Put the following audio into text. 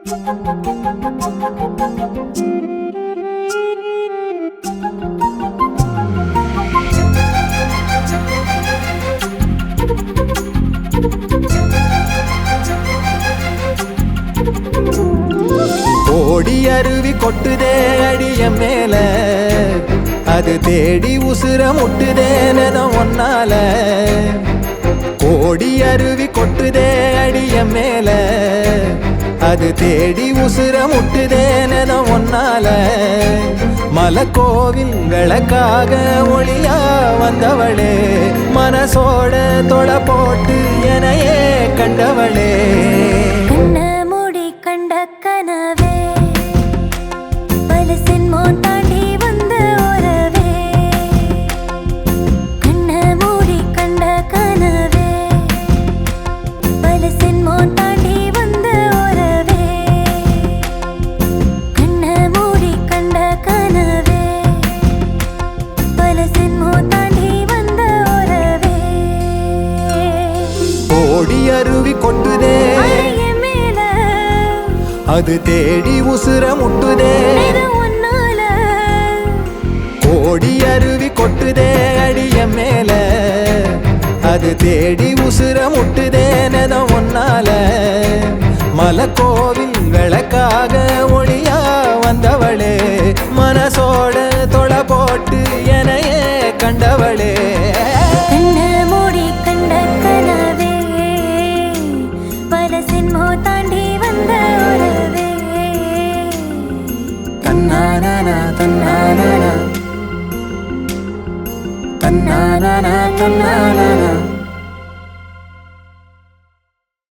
ஓடி அருவி கொட்டுதே அடிய மேல, அது தேடி உசுர முட்டுதேனதும் ஒன்னால. ஓடி அருவி கொட்டுதே அடிய மேல, அது தேடி உசுர முட்டுதேனதும் ஒன்னால. மலக்கோவில் விளக்காக ஒளியா வந்தவளே, மனசோட தொலை போட்டு எனையே கண்டவளே. கனவே பலசின் மோன் தாண்டி வந்த உறவே, கண்ண மூடி கண்ட கனவே பலசின் மோன் தாண்டி வந்த உறவே, கண்ண மூடி கண்ட கனவே பலசின் மோன் தாண்டி வந்த உறவே. ஓடி அருவி கொட்டுதே அது தேடி உசுர முட்டுதே ஒன்னால. ஓடி அருவி கொட்டுதே அடிய மேல, அது தேடி உசுர முட்டுதேனதும் ஒன்னால. மலக்கோவில் விளக்காக ஒளியா வந்தவளே, மனசோட தொலை போட்டு எனையே கண்டவளே. கண்ண மூடி கண்ட கனவே பலசின் மோ தாண்டி வந்த உறவே. தன்னானா தன்னானா தன்னானா தன்னானா